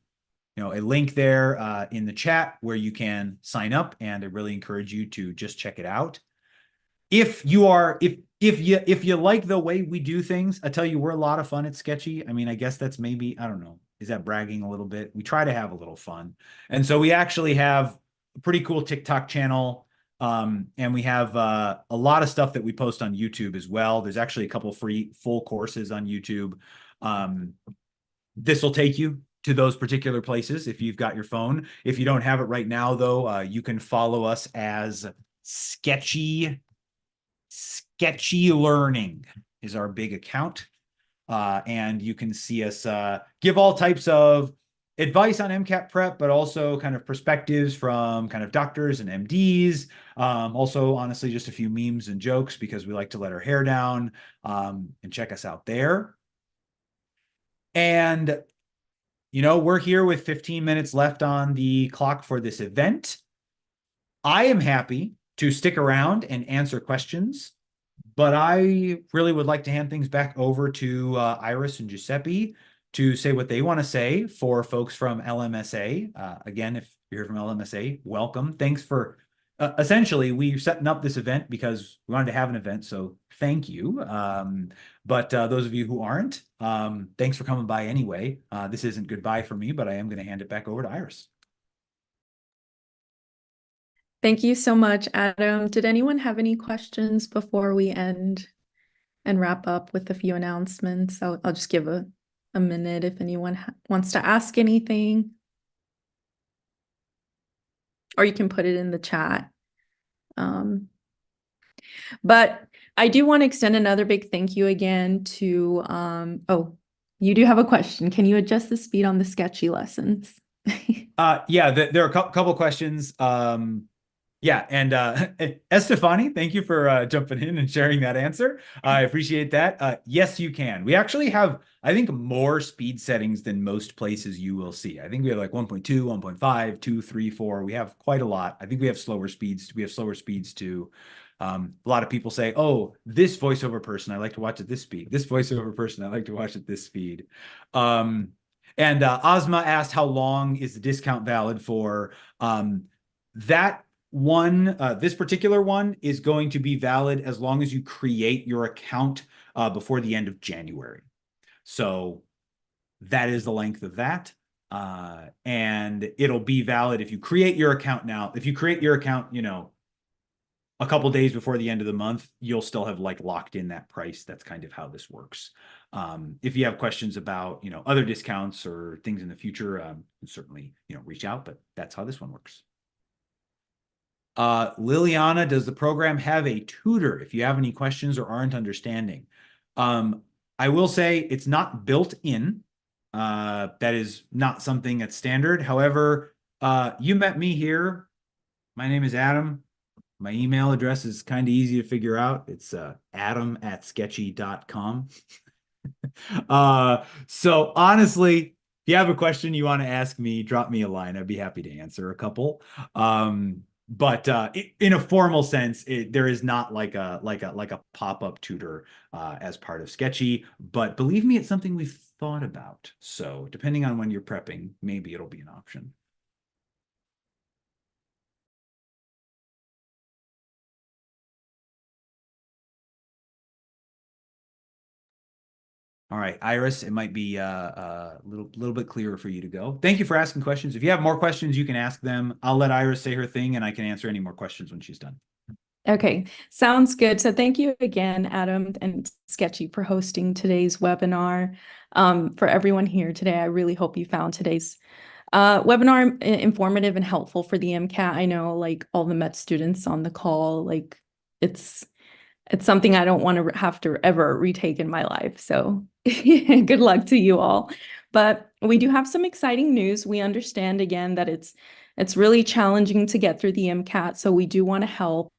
a link there in the chat where you can sign up, and I really encourage you to just check it out. If you like the way we do things, I tell you, we're a lot of fun at Sketchy. I mean, I guess that's maybe, I don't know, is that bragging a little bit? We try to have a little fun. And so we actually have a pretty cool TikTok channel. And we have a lot of stuff that we post on YouTube as well. There's actually a couple free full courses on YouTube. This will take you to those particular places if you've got your phone. If you don't have it right now, though, you can follow us as Sketchy Learning is our big account. And you can see us give all types of advice on MCAT prep, but also kind of perspectives from kind of doctors and MDs. Also, honestly, just a few memes and jokes because we like to let our hair down, and check us out there. And, we're here with 15 minutes left on the clock for this event. I am happy to stick around and answer questions, but I really would like to hand things back over to Iris and Giuseppe to say what they want to say for folks from LMSA. Again, if you're here from LMSA, welcome. Thanks for essentially, we're setting up this event because we wanted to have an event, so thank you. But those of you who aren't, thanks for coming by anyway. This isn't goodbye for me, but I am going to hand it back over to Iris.
Thank you so much, Adam. Did anyone have any questions before we end and wrap up with a few announcements? I'll just give a minute if anyone wants to ask anything. Or you can put it in the chat. But I do want to extend another big thank you again to, oh, you do have a question. Can you adjust the speed on the Sketchy lessons?
Yeah, there are a couple questions. Yeah, and Estefani, thank you for jumping in and sharing that answer. I appreciate that. Yes, you can. We actually have, I think, more speed settings than most places you will see. I think we have like 1.2, 1.5, 2, 3, 4. We have quite a lot. I think we have slower speeds. We have slower speeds too. A lot of people say, oh, this voiceover person, I like to watch at this speed. This voiceover person, I like to watch at this speed. And Ozma asked, how long is the discount valid for? That one, this particular one is going to be valid as long as you create your account before the end of January. So that is the length of that. And it'll be valid if you create your account now. If you create your account, a couple days before the end of the month, you'll still have like locked in that price. That's kind of how this works. If you have questions about, other discounts or things in the future, certainly, reach out, but that's how this one works. Liliana, does the program have a tutor if you have any questions or aren't understanding? I will say it's not built in. That is not something that's standard. However, you met me here. My name is Adam. My email address is kind of easy to figure out. It's adam@sketchy.com. So honestly, if you have a question you want to ask me, drop me a line. I'd be happy to answer a couple. But in a formal sense, there is not like a pop-up tutor as part of Sketchy. But believe me, it's something we've thought about. So depending on when you're prepping, maybe it'll be an option. All right, Iris, it might be a little bit clearer for you to go. Thank you for asking questions. If you have more questions, you can ask them. I'll let Iris say her thing, and I can answer any more questions when she's done.
Okay, sounds good. So thank you again, Adam and Sketchy, for hosting today's webinar. For everyone here today, I really hope you found today's webinar informative and helpful for the MCAT. I know like all the Met students on the call, like it's something I don't want to have to ever retake in my life. So good luck to you all. But we do have some exciting news. We understand again that it's really challenging to get through the MCAT. So we do want to help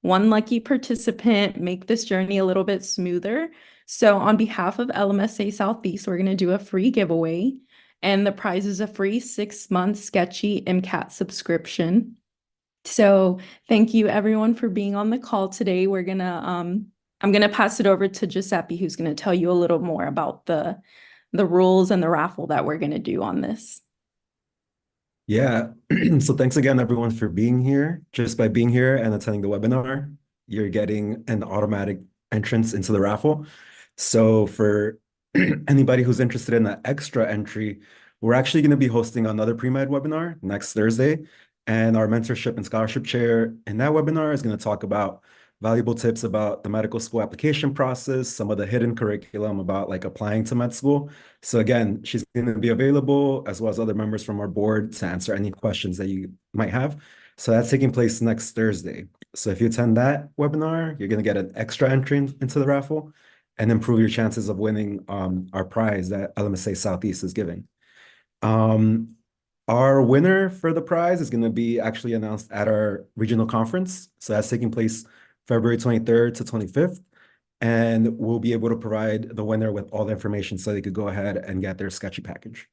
one lucky participant make this journey a little bit smoother. So on behalf of LMSA Southeast, we're going to do a free giveaway. And the prize is a free 6-month Sketchy MCAT subscription. So thank you everyone for being on the call today. I'm gonna pass it over to Giuseppe, who's gonna tell you a little more about the rules and the raffle that we're gonna do on this.
Yeah, so thanks again, everyone, for being here. Just by being here and attending the webinar, you're getting an automatic entrance into the raffle. So for anybody who's interested in that extra entry, we're actually going to be hosting another pre-med webinar next Thursday. And our mentorship and scholarship chair in that webinar is going to talk about valuable tips about the medical school application process, some of the hidden curriculum about like applying to med school. So again, she's going to be available as well as other members from our board to answer any questions that you might have. So that's taking place next Thursday. So if you attend that webinar, you're going to get an extra entry into the raffle and improve your chances of winning our prize that LMSA Southeast is giving. Our winner for the prize is going to be actually announced at our regional conference. So that's taking place February 23rd to 25th. And we'll be able to provide the winner with all the information so they could go ahead and get their Sketchy package.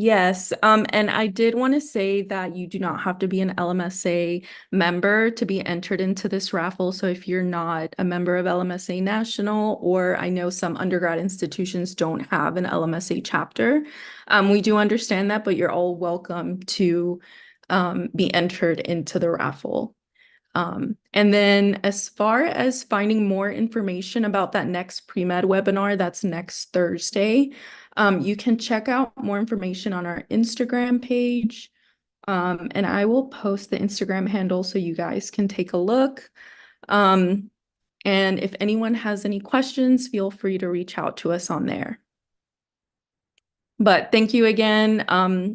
Yes, and I did want to say that you do not have to be an LMSA member to be entered into this raffle. So if you're not a member of LMSA National, or I know some undergrad institutions don't have an LMSA chapter, we do understand that, but you're all welcome to be entered into the raffle. And then as far as finding more information about that next pre-med webinar, that's next Thursday, you can check out more information on our Instagram page. And I will post the Instagram handle so you guys can take a look. And if anyone has any questions, feel free to reach out to us on there. But thank you again.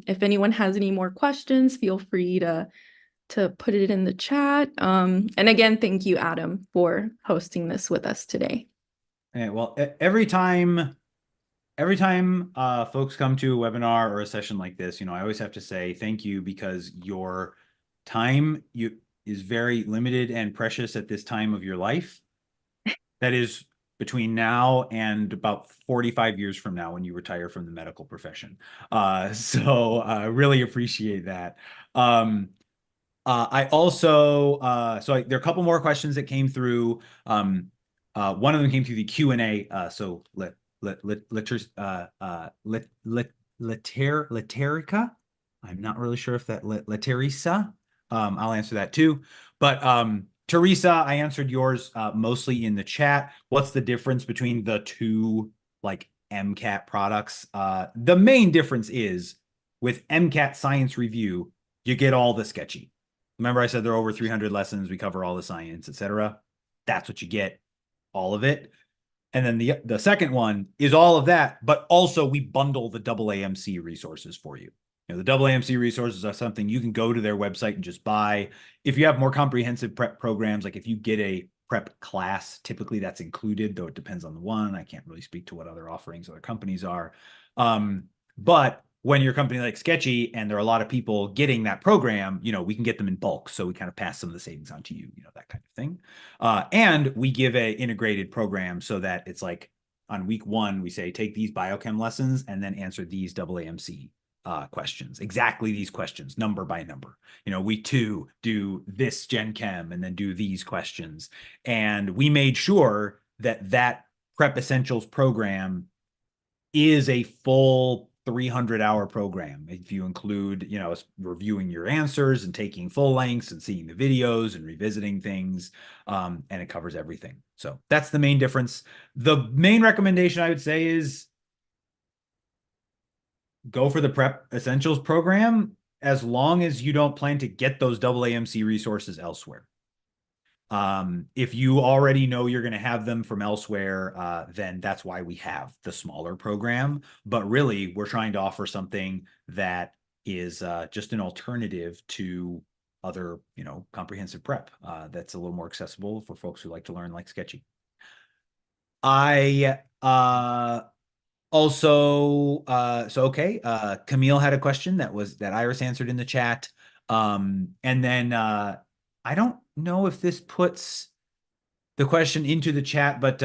If anyone has any more questions, feel free to put it in the chat. And again, thank you, Adam, for hosting this with us today.
Yeah, well, every time folks come to a webinar or a session like this, I always have to say thank you, because your time is very limited and precious at this time of your life. That is between now and about 45 years from now when you retire from the medical profession. So I really appreciate that. I also, there are a couple more questions that came through. One of them came through the Q&A. So Literica. I'm not really sure if that Laterisa. I'll answer that too. But Teresa, I answered yours mostly in the chat. What's the difference between the two like MCAT products? The main difference is with MCAT Science Review, you get all the Sketchy. Remember I said there are over 300 lessons. We cover all the science, etc. That's what you get, all of it. And then the second one is all of that, but also we bundle the AAMC resources for you. You know, the AAMC resources are something you can go to their website and just buy. If you have more comprehensive prep programs, like if you get a prep class, typically that's included, though it depends on the one. I can't really speak to what other offerings other companies are. But when you're a company like Sketchy and there are a lot of people getting that program, you know, we can get them in bulk. So we kind of pass some of the savings on to you, you know, that kind of thing. And we give a integrated program so that it's like on week 1, we say, take these biochem lessons and then answer these AAMC questions, exactly these questions, number by number. You know, week 2, do this Gen Chem and then do these questions. And we made sure that that Prep Essentials program is a full 300-hour program. If you include, you know, reviewing your answers and taking full lengths and seeing the videos and revisiting things, and it covers everything. So that's the main difference. The main recommendation I would say is go for the Prep Essentials program as long as you don't plan to get those AAMC resources elsewhere. If you already know you're going to have them from elsewhere, then that's why we have the smaller program. But really, we're trying to offer something that is just an alternative to other, you know, comprehensive prep that's a little more accessible for folks who like to learn like Sketchy. I also, okay, Camille had a question that Iris answered in the chat. And then I don't know if this puts the question into the chat, but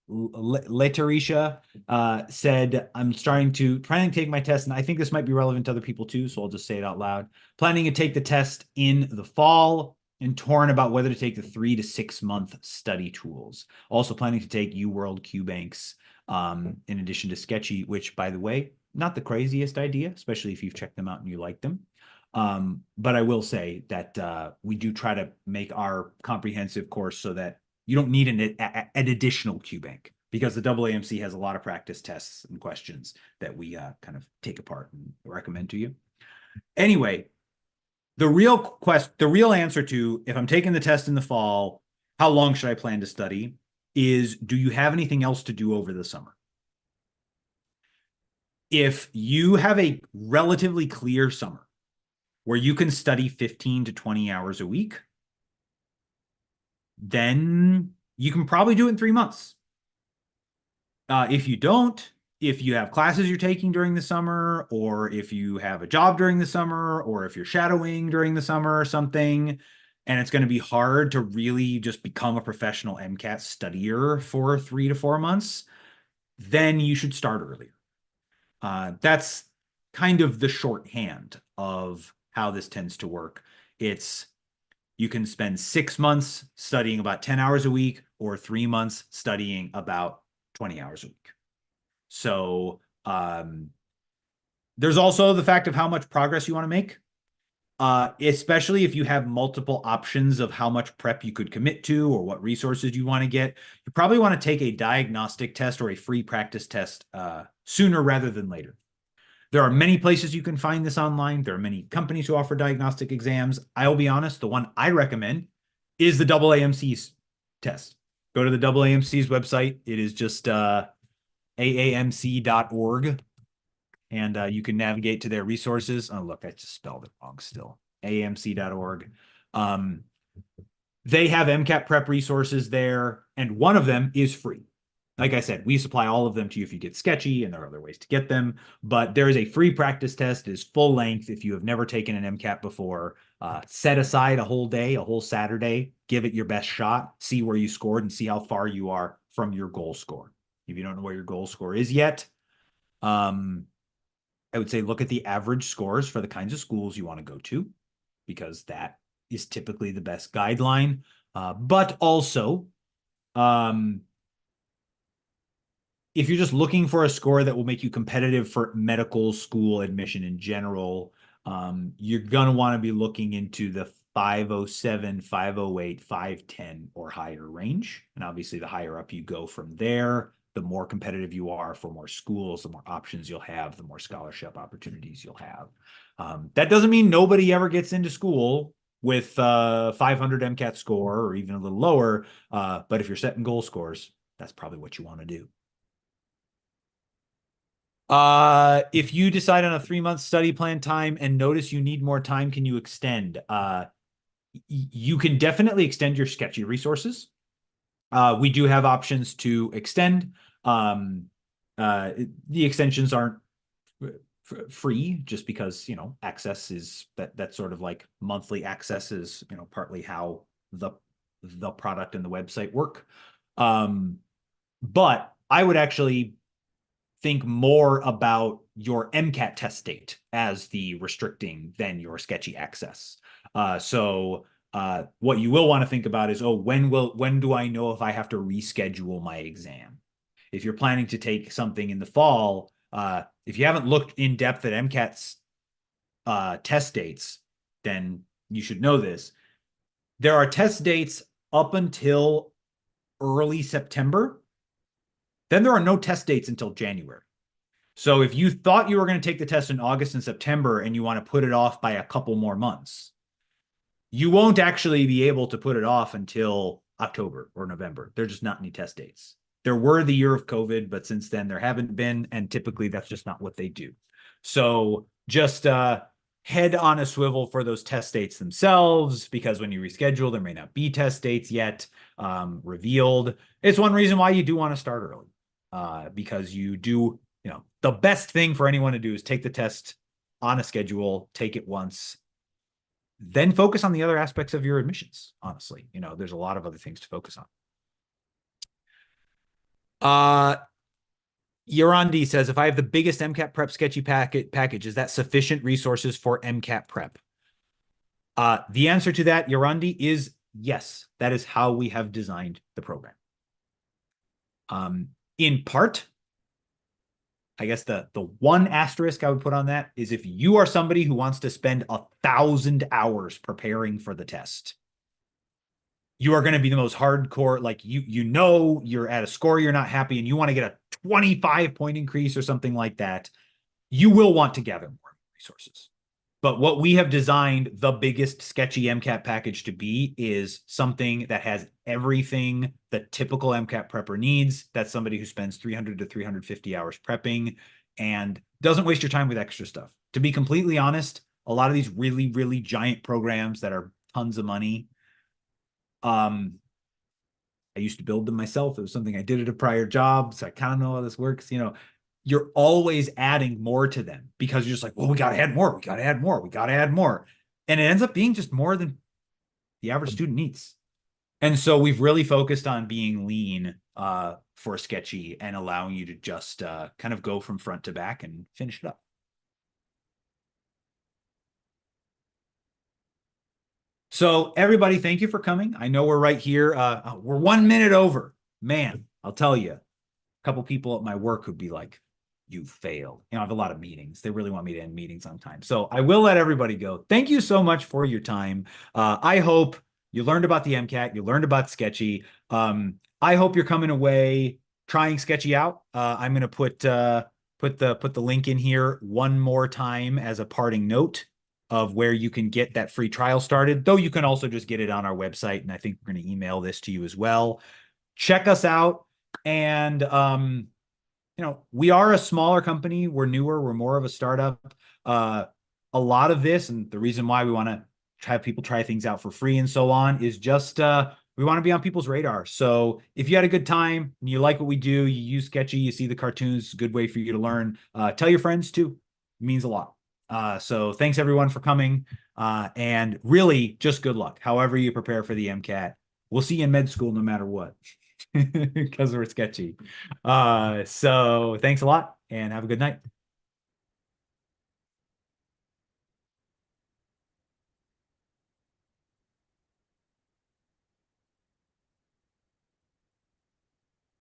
Letarisha said, I'm trying to take my test, and I think this might be relevant to other people too, so I'll just say it out loud. Planning to take the test in the fall and torn about whether to take the 3 to 6 month study tools. Also planning to take UWorld QBanks in addition to Sketchy, which, by the way, not the craziest idea, especially if you've checked them out and you like them. But I will say that we do try to make our comprehensive course so that you don't need an additional QBank, because the AAMC has a lot of practice tests and questions that we kind of take apart and recommend to you. Anyway, the real answer to, if I'm taking the test in the fall, how long should I plan to study, is, do you have anything else to do over the summer? If you have a relatively clear summer where you can study 15 to 20 hours a week, then you can probably do it in 3 months. If you don't, if you have classes you're taking during the summer, or if you have a job during the summer, or if you're shadowing during the summer or something, and it's going to be hard to really just become a professional MCAT studier for 3 to 4 months, then you should start earlier. That's kind of the shorthand of how this tends to work. It's, you can spend 6 months studying about 10 hours a week, or 3 months studying about 20 hours a week. So there's also the fact of how much progress you want to make, especially if you have multiple options of how much prep you could commit to or what resources you want to get. You probably want to take a diagnostic test or a free practice test sooner rather than later. There are many places you can find this online. There are many companies who offer diagnostic exams. I'll be honest, the one I recommend is the AAMC's test. Go to the AAMC's website. It is just aamc.org, and you can navigate to their resources. Oh, look, I just spelled it wrong still. aamc.org. They have MCAT prep resources there, and one of them is free. Like I said, we supply all of them to you if you get Sketchy, and there are other ways to get them. But there is a free practice test. It is full length. If you have never taken an MCAT before, set aside a whole day, a whole Saturday, give it your best shot, see where you scored, and see how far you are from your goal score. If you don't know where your goal score is yet, I would say look at the average scores for the kinds of schools you want to go to, because that is typically the best guideline. But also, if you're just looking for a score that will make you competitive for medical school admission in general, you're going to want to be looking into the 507, 508, 510 or higher range. And obviously, the higher up you go from there, the more competitive you are for more schools, the more options you'll have, the more scholarship opportunities you'll have. That doesn't mean nobody ever gets into school. with 500 MCAT score or even a little lower. But if you're setting goal scores, that's probably what you want to do. If you decide on a 3-month study plan time and notice you need more time, can you extend? You can definitely extend your Sketchy resources. We do have options to extend. The extensions aren't free just because, access is that's sort of like monthly access is, partly how the product and the website work. But I would actually think more about your MCAT test date as the restricting than your Sketchy access. So what you will want to think about is, when do I know if I have to reschedule my exam? If you're planning to take something in the fall, if you haven't looked in depth at MCAT's test dates, then you should know this. There are test dates up until early September. Then there are no test dates until January. So if you thought you were going to take the test in August and September and you want to put it off by a couple more months, you won't actually be able to put it off until October or November. There's just not any test dates. There were the year of COVID, but since then there haven't been, and typically that's just not what they do. So just head on a swivel for those test dates themselves, because when you reschedule, there may not be test dates yet revealed. It's one reason why you do want to start early, because you do, the best thing for anyone to do is take the test on a schedule, take it once, then focus on the other aspects of your admissions. Honestly, there's a lot of other things to focus on. Yorandi says, if I have the biggest MCAT prep sketchy package, is that sufficient resources for MCAT prep? The answer to that, Yorandi, is yes. That is how we have designed the program. In part, I guess the one asterisk I would put on that is if you are somebody who wants to spend 1,000 hours preparing for the test, you are going to be the most hardcore, like you're at a score you're not happy and you want to get a 25-point increase or something like that, you will want to gather more resources. But what we have designed the biggest Sketchy MCAT package to be is something that has everything the typical MCAT prepper needs. That's somebody who spends 300 to 350 hours prepping and doesn't waste your time with extra stuff. To be completely honest, a lot of these really, really giant programs that are tons of money, I used to build them myself. It was something I did at a prior job, so I kind of know how this works. You're always adding more to them because you're just like, well, we got to add more. We got to add more. We got to add more. And it ends up being just more than the average student needs. And so we've really focused on being lean for Sketchy and allowing you to just kind of go from front to back and finish it up. So everybody, thank you for coming. I know we're right here. We're 1 minute over. Man, I'll tell you, a couple people at my work would be like, you failed. I have a lot of meetings. They really want me to end meetings on time. So I will let everybody go. Thank you so much for your time. I hope you learned about the MCAT. You learned about Sketchy. I hope you're coming away trying Sketchy out. I'm going to put the link in here one more time as a parting note of where you can get that free trial started, though you can also just get it on our website. And I think we're going to email this to you as well. Check us out. And, we are a smaller company. We're newer. We're more of a startup. A lot of this, and the reason why we want to have people try things out for free and so on, is just we want to be on people's radar. So if you had a good time and you like what we do, you use Sketchy, you see the cartoons, it's a good way for you to learn. Tell your friends too. It means a lot. So thanks everyone for coming. And really just good luck. However you prepare for the MCAT. We'll see you in med school no matter what. Because we're Sketchy. So thanks a lot and have a good night.